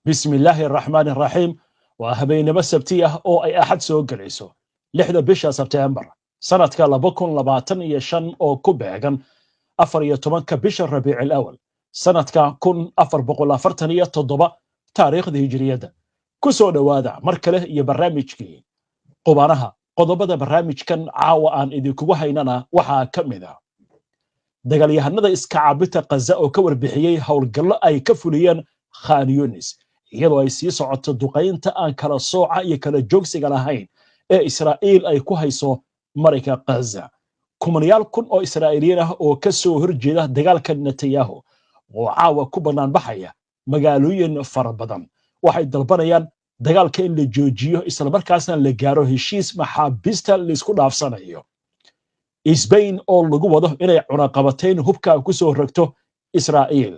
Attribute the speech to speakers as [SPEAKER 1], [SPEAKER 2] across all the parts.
[SPEAKER 1] بسم الله الرحمن الرحيم وهبين بسبتيه أو أي أحد سوق جليسو لحظة بشا سبتمبر سنة كلا بكون لبعتن يشن أو كوباغن أفر يتمنك بشا الربيع الأول سنة كون أفر بقول أفرتنية تضبع تاريخ ذي هجرية كسو دوادع مركله يبرامجكي قبانها قضبة برامج كان عاوان إذي كوهيننا وحا كمدا dagaalyahanada iska caabita qaza oo ka warbixiyay howlgallo ay ka fuliyeen Khan Yunis iyadoo ay sii socoto duqeynta aan kala sooca iyo kala joogsiga lahayn ee Israa'iil ay ku hayso marayka Gaza kumanyaal kun oo Israa'iiliyiin ah oo ka soo horjeeda dagaalka Netanyahu oo caawa ku banaan baxaya magaalooyin fara badan waxay dalbanayaan dagaalka in la joojiyo isla markaasna la gaaro heshiis maxaabiista la isku dhaafsanayo Spain oo lagu wado inay cunaqabateyn hubka ku soo rogto Israa'iil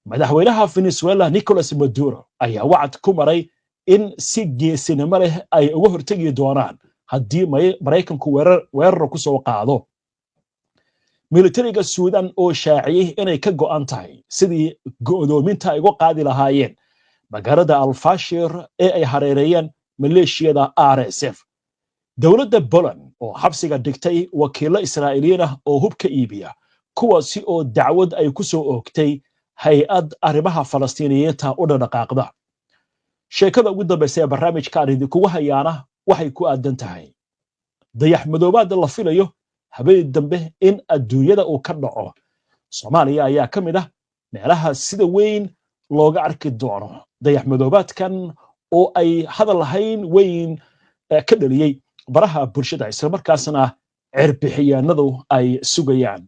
[SPEAKER 1] madaxweynaha Venezuela Nicolas Maduro ayaa wacd ku maray in si geesinimo leh ay uga hortagi doonaan haddii Mareykanku weerar ku soo qaado militariga Suudan oo shaaciyay inay ka go'an tahay sidii go'doominta ay uga qaadi lahaayeen magaalada Al-Fashir ee ay hareereeyeen maleeshiyada RSF dowladda Poland oo xabsiga dhigtay wakiilo Israa'iiliyiin ah oo hubka iibiya kuwaasi oo dacwad ay ku soo oogtay hay'ad arrimaha Falastiiniyiinta u dhaqaaqda sheekada ugu dambaysa ee barnaamijkan idinku hayaana waxay ku aadan tahay dayax madoobaad la filayo habeen dambe in adduunyada uu ka dhaco Soomaaliya ayaa ka mid ah meelaha sida weyn looga arki doono dayax madoobaadkan oo ay hadal lahayn weyn ka dhaliyay baraha bulshada isla markaasna cirbixiyaanadu ay sugayaan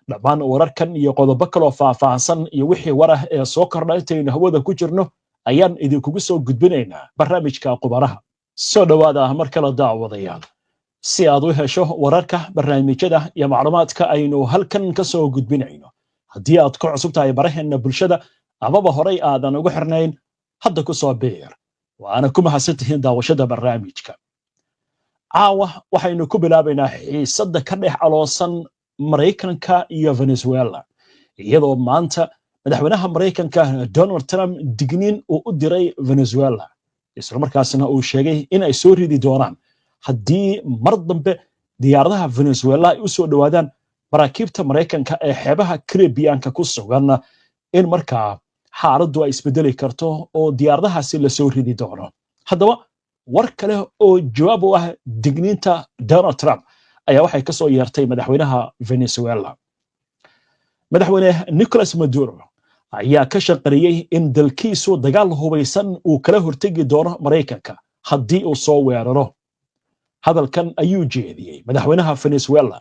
[SPEAKER 1] dhammaan wararkan iyo qodobo kale oo faahfaahsan iyo wixii warah ee soo kordhay intaynu hawada ku jirno ayaan idinkugu soo gudbinaynaa barnaamijka qubaraha soo dhawaada mar kale daawadayaal si aad u hesho wararka barnaamijyada iyo macluumaadka aynu halkan ka soo gudbinayno haddii aad ku cusub tahay baraheena bulshada amaba horay aadan ugu xirnayn hadda ku soo biir waana ku mahadsantihiin daawashada barnaamijka caawa waxaynu ku bilaabaynaa xiisadda ka dhex aloosan Mareykanka iyo Venezuela iyadoo maanta madaxweynaha Mareykanka Donald Trump digniin uu u diray Venezuela isla markaasna uu sheegay in ay soo ridi doonaan haddii mar dambe diyaaradaha Venezuela ay u soo dhawaadaan maraakiibta Mareykanka ee xeebaha Caribbean-ka ku sugan in markaa xaaladdu ay isbedeli karto oo diyaaradahaasi la soo ridi doono haddaba war kale oo jawaab u ah digniinta Donald Trump ayaa waxay ka soo yeertay madaxweynaha Venezuela madaxweyne Nicolas Maduro ayaa ka shaqeeyay in dalkiisu dagaal hubeysan uu kala hortagi doono Mareykanka haddii uu soo weeraro hadalkan ayuu jeediyay madaxweynaha Venezuela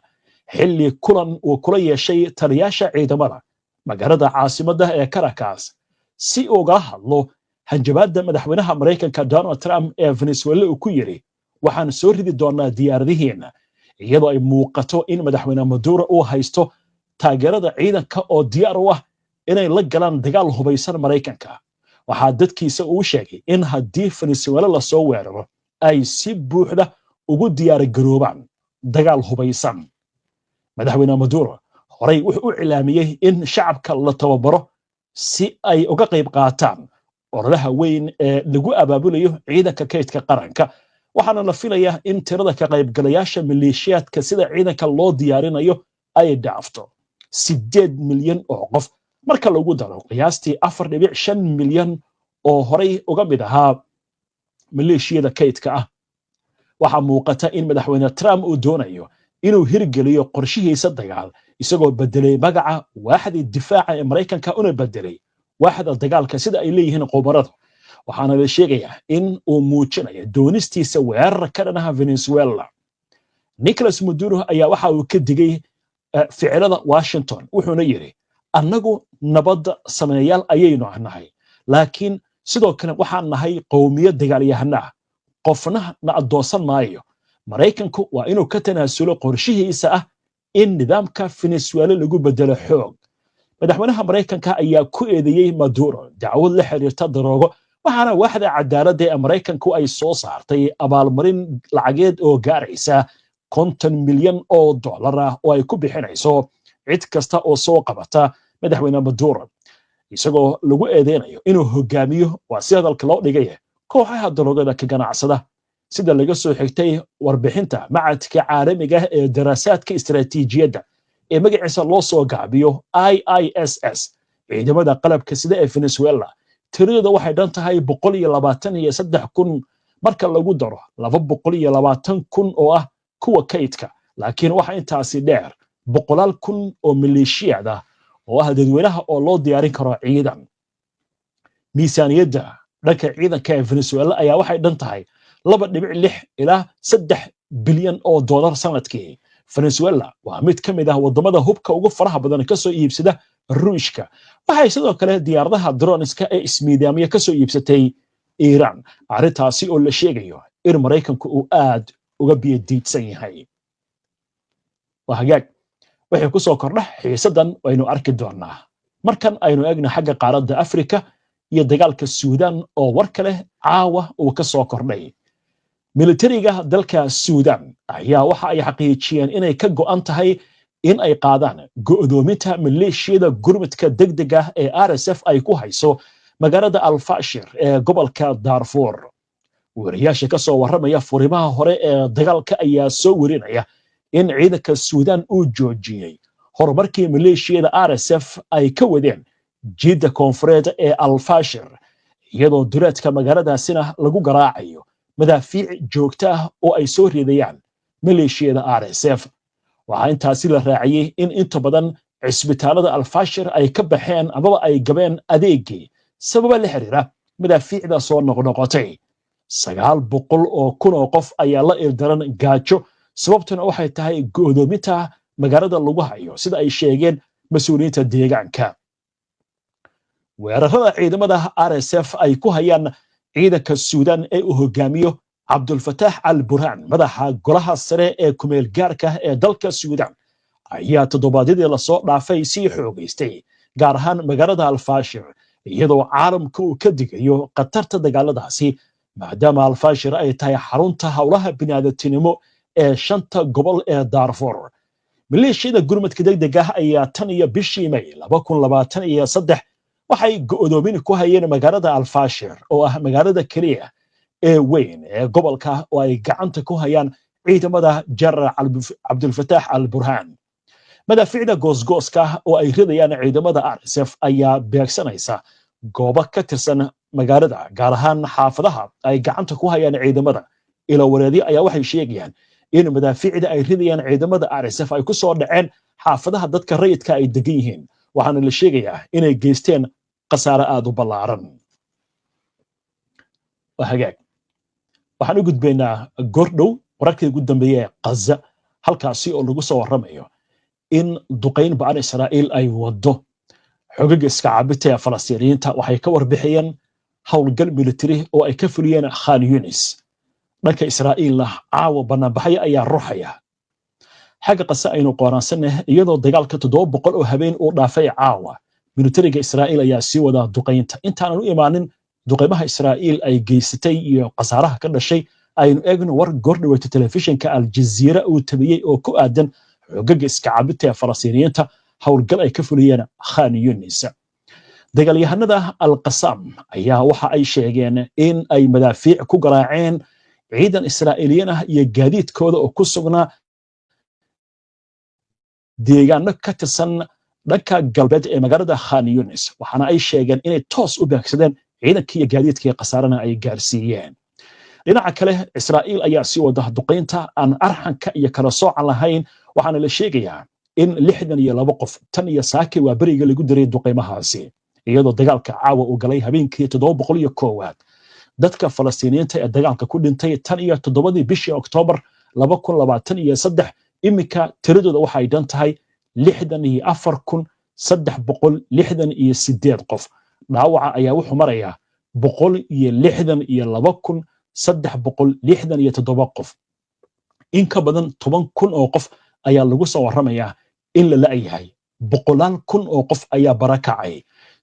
[SPEAKER 1] xilli kulan uu kula yeeshay taliyaasha ciidamada magaalada caasimadda ee Caracas si uu uga hadlo hanjabaadda madaxweynaha Mareykanka Donald Trump ee Venezuela uu ku yiri waxaan soo ridi doonaa diyaaradihiina iyadoo ay muuqato in madaxweyne Maduro uu haysto taageerada ciidanka oo diyaar u ah inay la galaan dagaal hubeysan Mareykanka waxaa dadkiisa uu sheegay in haddii Venezuela la soo weeraro ay si buuxda ugu diyaar garoobaan dagaal hubeysan madaxweyne Maduro horay wuxuu u cilaamiyay in shacabka la tababaro si ay uga qayb qaataan ololaha weyn ee lagu abaabulayo ciidanka kaydka qaranka waxaana la filayaa in tirada ka qaybgalayaasha maleeshiyaadka sida ciidanka loo diyaarinayo ay dhaafto 8 milyan oo qof marka lagu daro qiyaastii 4.5 milyan oo horay uga mid ahaa maleeshiyada kaydka ah waxa muuqata in madaxweyne Trump uu doonayo inuu hirgeliyo qorshihiisa dagaal isagoo bedelay magaca waaxda difaaca ee Mareykanka una bedelay waaxda dagaalka sida ay leeyihiin qobarada waxaana la sheegayaa in uu muujinayo doonistiisa weerar ka dhanaha Venezuela Nicolas Maduro ayaa waxa uu ka digay ficilada Washington wuxuuna yiri annagu nabad sameeyaal ayaynu nahay laakiin sidoo kale waxaan nahay qowmiyad dagaalyahana qofna na adoonsan maayo Mareykanku waa inuu ka tanaasulo qorshihiisa ah in nidaamka Venezuela lagu bedelo xoog madaxweynaha Mareykanka ayaa ku eedeeyay Maduro dacwad la xiriirta daroogo waxaana waaxda cadaaladda ee Mareykanku ay soo saartay abaalmarin lacageed oo gaaraysa 50 milyan oo dollar ah oo ay ku bixinayso cid kasta oo soo qabata madaxweyne Maduro isagoo lagu eedeynayo inuu hogaamiyo waa si hadalka loo dhigay kooxaha daroogada ka ganacsada sida laga soo xigtay warbixinta macadka caalamiga ee daraasaadka istiraatiijiyadda ee magaciisa loo soo gaabiyo IISS ciidamada qalabka sida ee Venezuela tiradooda waxay dhan tahay 123,000 marka lagu daro 220,000 oo ah kuwa kaydka laakiin waxa intaasi dheer 100,000 oo maleeshiyad ah oo ah dadweynaha oo loo diyaarin karo ciidan miisaaniyadda dhanka ciidanka ee Venezuela ayaa waxay dhan tahay 2.6 ilaa 3 bilyan oo dollar sanadkii Venezuela waa mid ka mid ah wadamada hubka ugu faraha badan ka soo iibsada Ruushka waxay sidoo kale diyaaradaha droneska ee ismiidaamiya ka soo iibsatay Iran arrintaasi oo la sheegayo in Mareykanku uu aad uga biyadiidsan yahay wahagaag waxay ku soo kordha xiisadan aynu arki doonaa markan aynu eegno xagga qaaradda Afrika iyo dagaalka Suudaan oo war kale caawa uu ka soo kordhay militariga dalka Suudaan ayaa waxa ay xaqiijiyeen inay ka go'an tahay in ay qaadaan go'doominta maleeshiyada gurmadka degdega ee RSF ay ku hayso magaalada Al-Fashir ee gobolka Darfur wariyaasha ka soo waramaya furimaha hore ee dagaalka ayaa soo warinaya in ciidanka Suudaan uu joojiyay horumarkii maleeshiyada RSF ay ka wadeen jidda koonfureed ee Al-Fashir iyadoo duleedka magaaladaasina lagu garaacayo madaafiic joogto ah oo ay soo riidayaan maleeshiyada RSF waxaa intaasi la raaciyay in inta badan cisbitaalada Al-Fashir ay ka baxeen amaba ay gabeen adeegii sababa la xiriira madaafiicda soo noqnoqotay 900 oo kun oo qof ayaa la ildaran gaajo sababtuna waxay tahay go'doominta magaalada lagu hayo sida ay sheegeen mas'uuliyiinta deegaanka weerarada ciidamada RSF ay ku hayaan ciidanka Suudaan ee uu hogaamiyo Abdul Fattah al-Burhan madaxa golaha sare ee kumeel gaarka ee dalka Suudaan ayaa toddobaadyadii la soo dhaafay si xoogaystay gaar ahaan magaalada Al-Fashir iyadoo caalamku uu ka digayo qatarta dagaaladaasi maadaama Al-Fashir ay tahay xarunta hawlaha bini'aadantinimo ee 5 gobol ee Darfur maleeshiyada gurmadka degdega ah ayaa tan iyo bishii May 2023 waxay go'doomin ku hayeen magaalada Al-Fashir oo ah magaalada kaliya ee weyn ee gobolka oo ay gacanta ku hayaan ciidamada General Abdul Fattah al-Burhan madaafiicda goosgooska oo ay ridayaan ciidamada RSF ayaa beegsanaysa goobo ka tirsan magaalada gaar ahaan xaafadaha ay gacanta ku hayaan ciidamada ila wareedi ayaa waxay sheegayaan in madaafiicda ay ridayaan ciidamada RSF ay ku soo dhaceen xaafadaha dadka rayidka ay degan yihiin waxaana la sheegayaa inay geysteen qasaare aad u ballaaran wahagaag waxaan u gudbaynaa gordhow wararkii ugu dambeeyay ee Gaza halkaasi oo lagu soo waramayo in duqeyn ba'an Israa'iil ay wado xogaga iska caabinta ee Falastiiniyiinta waxay ka warbixiyeen howlgal militari oo ay ka fuliyeen Khan Yunis dhanka Israa'iilna caawa banaanbaxaya ayaa ruuxaya xagga Gaza aynu qoraansanah iyadoo dagaalka 700 oo habeen uu dhaafay caawa militariga Israa'iil ayaa sii wada duqeynta intaan u imaanin duqeymaha Israa'iil ay geysatay iyo qasaaraha ka dhashay aynu eegno war gordhaweyta telefishinka Al Jazeera uu tabiyay oo ku aadan xogaga iska caabinta ee Falastiiniyiinta howlgal ay ka fuliyeen Khan Yunis dagaalyahanada Al-Qassam ayaa waxa ay sheegeen in ay madaafiic ku garaaceen ciidan Israa'iiliyiin ah iyo gaadiidkooda oo ku sugnaa deegaano ka tirsan dhanka galbeed ee magaalada Khan Yunis waxaana ay sheegeen inay toos u beegsadeen ciidankii gaadiidkii qasaarana ay gaarsiiyeen dhinaca kale Israa'iil ayaa sii wada duqeynta aan arxanka iyo kala soocan lahayn waxaana la sheegayaa in 62 qof tan iyo saaki waa bariga lagu diray duqeymahaasi iyadoo dagaalka caawa uu galay habeenkii 701 dadka Falastiiniyiinta ee dagaalka ku dhintay tan iyo 7 bishii Oktoobar 2023 imika tiradooda waxay dhan tahay 64,368 qof dhaawaca ayaa wuxuu marayaa 162,367 qof in ka badan 10,000 oo qof ayaa lagu soo waramayaa in la la'yahay 100,000 oo qof ayaa barakacay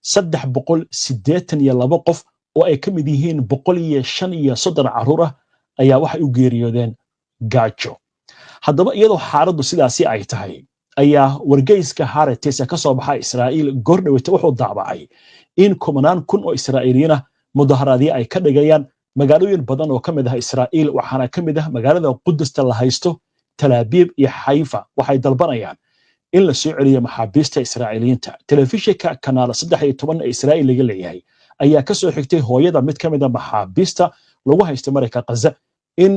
[SPEAKER 1] 382 qof oo ay ka mid yihiin 135 caruur ah ayaa waxay u geeriyoodeen gaajo haddaba iyadoo xaaladdu sidaasi ay tahay ayaa wargeyska Haaretz ka soo baxay Israa'iil goordhaweyta wuxuu daabacay in kumanaan kun oo Israa'iiliyiin ah mudaharaadyo ay ka dhigayaan magaalooyin badan oo kamid ah Israa'iil waxaana kamid ah magaalada Qudusta la haysto Tel Aviv iyo Haifa waxay dalbanayaan in la soo celiyo maxaabiista Israa'iiliyiinta telefishinka kanaal 13 ee Israa'iil laga leeyahay ayaa ka soo xigtay hooyada mid kamid ah maxaabiista lagu haysto marayka Gaza in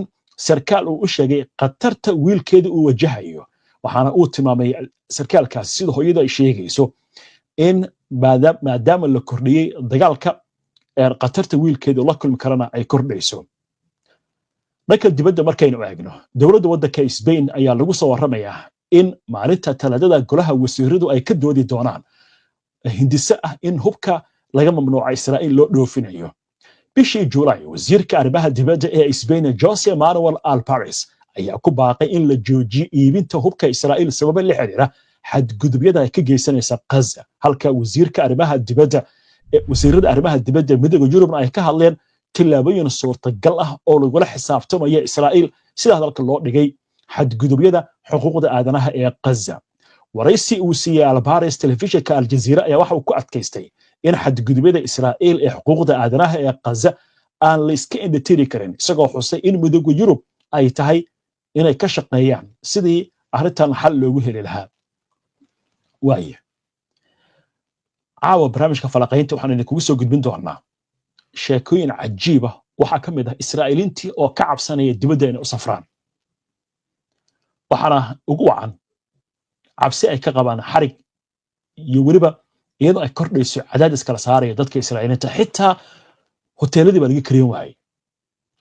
[SPEAKER 1] sarkaal uu u sheegay qatarta wiilkeeda uu wajahayo waxaana uu tilmaamay sarkaalkaas sida hooyada ay sheegayso in maadaama la kordhiyay dagaalka qatarta wiilkeeda la kulmi karana ay kordhayso dhanka dibadda markaynu eegno dowladda waddanka Spain ayaa lagu soo waramayaa in maalinta talaadada golaha wasiiradu ay ka doodi doonaan hindise ah in hubka laga mamnuuca Israa'iil loo dhoofinayo bishii July wasiirka arrimaha dibadda ee Spain Jose Manuel Albares ayaa ku baaqay in la joojiyo iibinta hubka Israa'iil sabab la xiriira xadgudubyada ay ka geysanaysa Gaza halka wasiirada arrimaha dibadda midowga Yurub ay ka hadleen tilaabooyin suurtagal ah oo lagula xisaabtamayo Israa'iil sida hadalka loo dhigay xadgudubyada xuquuqda aadanaha ee Gaza waraysi uu siiyay Albares telefishinka Al Jazeera ayaa waxa uu ku adkaystay in xadgudubyada Israa'iil ee xuquuqda aadanaha ee Gaza aan la iska indhatiri karin isagoo xusay in midowga Yurub ay tahay inay ka shaqeeyaan sidii arrintan xal loogu heli lahaa waaye caawa barnaamijka falaqaynta waxaan idinkugu soo gudbin doonaa sheekooyin cajiib ah waxaa ka mid ah Israa'iiliintii oo ka cabsanaya dibadda inay u safraan waxaana ugu wacan cabsi ay ka qabaan xarig iyo weliba iyadoo ay kordhayso cadaadis kala saaraya dadka Israa'iiliinta xitaa hoteeladii baa laga kariyeen waayay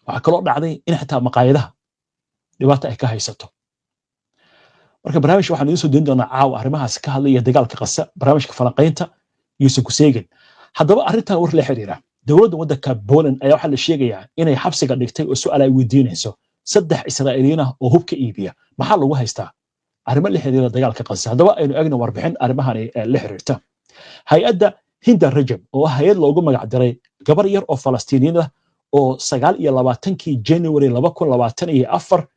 [SPEAKER 1] waxaa kaloo dhacday in xitaa maqaayadaha dhibaato ay ka haysato marka barnaamijka waxaan idin soo deyn doonaa caawa arrimahaas ka hadlaya dagaalka Gaza barnaamijka falaqaynta Yuusuf Kuseegin haddaba arrintan war la xiriira dowladda waddanka Poland ayaa waxaa la sheegayaa inay xabsiga dhigtay oo su'aal ay weydiinayso 3 Israa'iiliyiin ah oo hubka iibiya maxaa lagu haystaa arrimo la xiriira dagaalka Gaza haddaba aynu eegno warbixin arrimahan la xiriirta hay'adda Hinda Rajab oo hay'ad loogu magac daray gabar yar oo Falastiiniyiin ah oo 29kii January 2024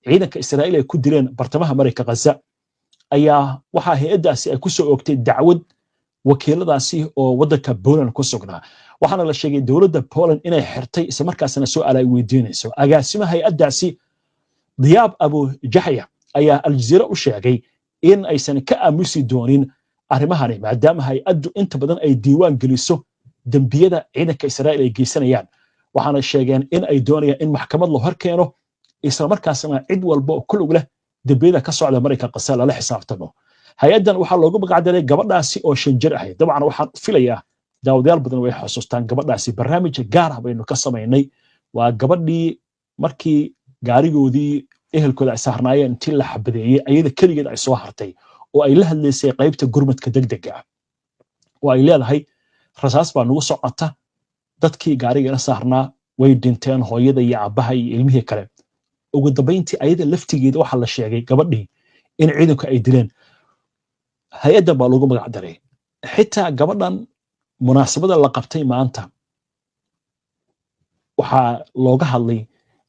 [SPEAKER 1] ciidanka Israa'iil ay ku dileen bartamaha marayka Gaza ayaa waxa hay'adaasi ay ku soo oogtay dacwad wakiiladaasi oo waddanka Poland ku sugnaa waxaana la sheegay dowladda Poland inay xirtay isla markaasna su'aal ay weydiinayso agaasimaha hay'adaasi Diyaab Abu Jahya ayaa Al Jazeera u sheegay in aysan ka aamusi doonin arrimahani maadaama hay'addu inta badan ay diiwaan geliso dambiyada ciidanka Israa'iil ay geysanayaan waxaana sheegeen in ay doonayaan in maxkamad loo horkeeno isla markaasna cid walba oo ku lug leh dambiyada ka socda marayka Gaza la xisaabtamo hay'adan waxaa loogu magacdaray gabadhaasi oo 5 jir ahayd dabcan waxaan filayaa daawadayaal badan way xasuustaan gabadhaasi barnaamij gaar ah baynu ka samaynay waa gabadhii markii gaarigoodii ehelkooda ay saarnaayeen intii la xabadeeyay ayada kaligeed ay soo hartay oo ay la hadlaysay qaybta gurmadka degdega ah oo ay leedahay rasaas baa nagu socota dadkii gaariga saarnaa way dhinteen hooyada iyo aabaha iyo ilmihii kale ugu dambeyntii ayada laftigeeda waxa la sheegay gabadhii in ciidanku ay dileen hay'adda baa lagu magac daray xitaa gabadhan munaasabada la qabtay maanta waxaa looga hadlay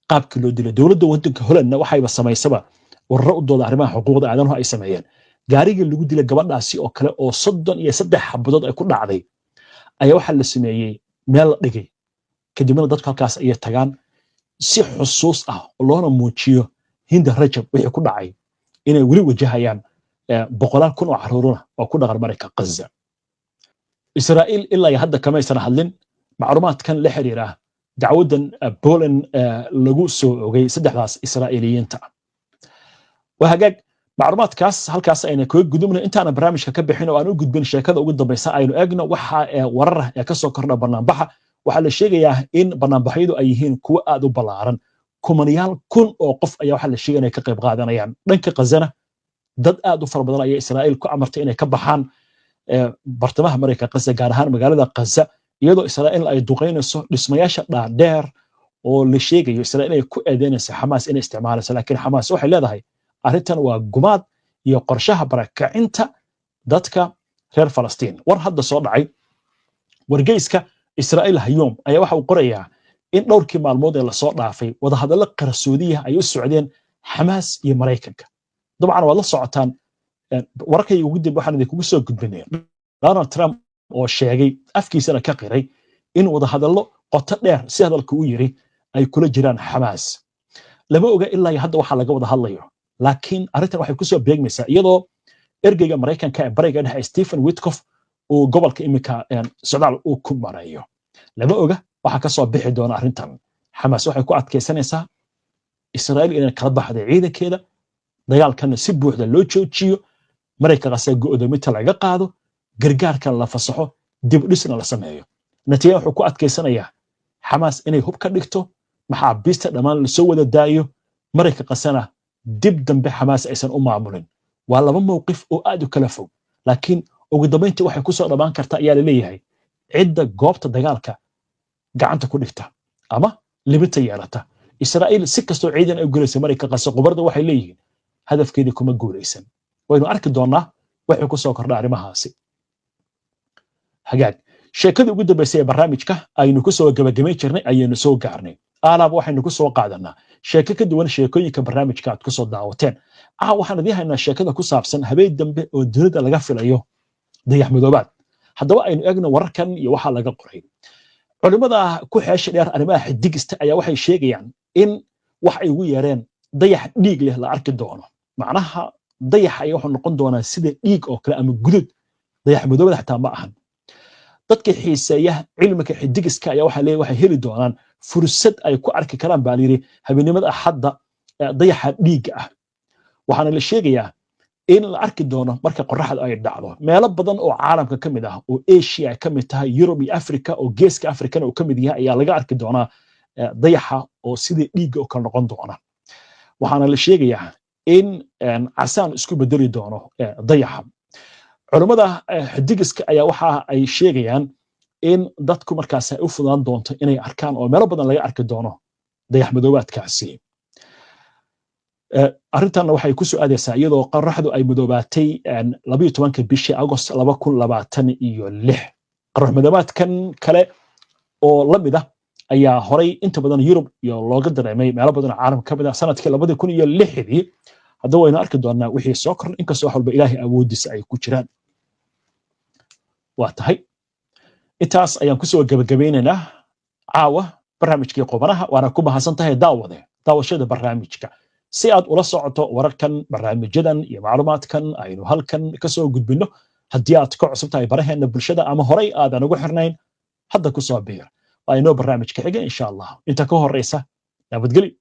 [SPEAKER 1] qaabkii loo dilay dowladda waddanka Hollandna waxayba samaysaba warro u dooda arrimaha xuquuqda aadanaha ay sameeyeen gaarigii lagu dilay gabadhaasi oo kale oo 33 xabadood ay ku dhacday ayaa waxa la sameeyay meel la dhigay kadibna dadka halkaas ay tagaan si xusuus ah loona muujiyo Hinda Rajab wixii ku dhacay inay wali wajahayaan boqolaal kun oo caruurna oo ku dhaqan marayka Gaza Israa'iil ilaa hadda kama aysan hadlin macluumaadkan la xiriira dacwadan Poland lagu soo ogay saddexdaas Israa'iiliyiinta وهاجاج معلومات كاس هالكاس أنا كويك قدومنا أنت أنا برامج كبحين وأنا قد شيكذا وقد بيسا أينو أجنا وح ورره يكسر كرنا برنامجها وحل الشيء يا إن برنامجيدو أيهين كوا أدو بلارن كومنيال كون أوقف أي وحل الشيء أنا كقيب قادنا يعني لأنك قزنا ضد أدو فربضان أي إسرائيل كأمرت إنه كبحان برتمه أمريكا قزة جارهان مقالة قزة يدو إسرائيل أي دوقين السمياش دار والشيء إسرائيل كو أدينس حماس إن استعماله لكن حماس وحل هذا هي arrintan waa gumaad iyo qorshaha barakacinta dadka reer Falastiin war hadda soo dhacay wargeyska Israa'iil Hayom ayaa waxa uu qorayaa in dhowrkii maalmood ee la soo dhaafay wada hadallo qarsoodiye ay u socdeen Hamas iyo Mareykanka dabcan waa la socotaan wararkay ugu dib waxaan idinkugu soo gudbinay Donald Trump oo sheegay afkiisana ka qiray in wada hadallo qoto dheer si hadalku u yiri ay kula jiraan Xamaas lama oga ilaa hadda waxa laga wada hadlayo laakiin arrintan waxay ku soo beegmaysaa iyadoo ergeyga Mareykanka ee bariga dhexe Stephen Witkoff uu gobolka imika socdaal uu ku marayo lama oga waxa ka soo bixi doona arrintan Xamaas waxay ku adkeysanaysaa Israa'iil inay kala baxdo ciidankeeda dagaalkan si buuxda loo joojiyo Mareykanka se go'doominta laga qaado gargaarkan la fasaxo dib u dhisna la sameeyo natiijo wuxuu ku adkeysanayaa Xamaas inay hub ka dhigto maxaabiista dhamaan la soo wada daayo Mareykanka sana dib dambe Xamaas aysan u maamulin waa laba mowqif oo aad u kala fog laakiin ugu dambeyntii waxay ku soo dhabaan kartaa ayaa la leeyahay cidda goobta dagaalka gacanta ku dhigta ama libita yeelata Israa'iil si kastoo ciidan ay guuleysay Mareykanka qubarada waxay leeyihiin hadafkeedii kuma guuleysan waynu arki doonaa waxay ku soo kordha arrimahaasi hagaag sheekada ugu dambeysay ee barnaamijka aynu ku soo gabagabay jirnay ayaynu soo gaarnay alaab waxaynu ku soo qaadanaa sheeko ka duwan sheekooyinka barnaamijka aad ku soo daawateen waxaan idin haynaa sheekada ku saabsan habeen dambe oo dunida laga filayo dayax madoobaad haddaba aynu eegno wararkan iyo waxa laga qoray culimada ku xeesha dheer arrimaha xidigista ayaa waxay sheegayaan in wax ay ugu yeereen dayax dhiig leh la arki doono macnaha dayax ayaa wuxuu noqon doonaa sida dhiig oo kale ama gudud dayax madoobaad xataa ma ahan dadka xiiseeya cilmiga xidigiska ayaa waxay heli doonaan fursad ay ku arki karaan baa layiri habeenimada axadda dayaxa dhiig ah waxaana la sheegayaa in la arki doono marka qorraxda ay dhacdo meelo badan oo caalamka ka mid ah oo Asia ka mid tahay Europe iyo Africa oo geeska Afrikana uu ka mid yahay ayaa laga arki doonaa dayaxa oo sidii dhiig oo kale noqon doona waxaana la sheegayaa in casaan isku bedeli doono dayaxa culimada xidigiska ayaa waxa ay sheegayaan in dadku markaas ay u fududaan doonto inay arkaan oo meelo badan laga arki doono dayax madoobaadkaasi arrintan waxay ku soo aadaysaa iyadoo qorraxdu ay madoobaatay 12 bishii August 2026 qorrax madoobaadkan kale oo la mid ah ayaa horay inta badan Europe iyo looga dareemay meelo badan oo caalamka ka mid ah sanadkii 2006 hadda waynu arki doonaa wixii soo kordhay inkastoo wax walba Ilaahay awoodiisa ay ku jiraan waa tahay intaas ayaan ku soo gabagabeynaynaa caawa barnaamijkii qubanaha waana ku mahadsan tahay daawashada barnaamijka si aad ula socoto wararkan barnaamijyadan iyo macluumaadkan aynu halkan ka soo gudbino haddii aad ka cusub tahay baraheena bulshada ama horay aadan ugu xirnayn hadda ku soo biir aynu barnaamijka xiga insha Allah inta ka horeysa nabadgelyo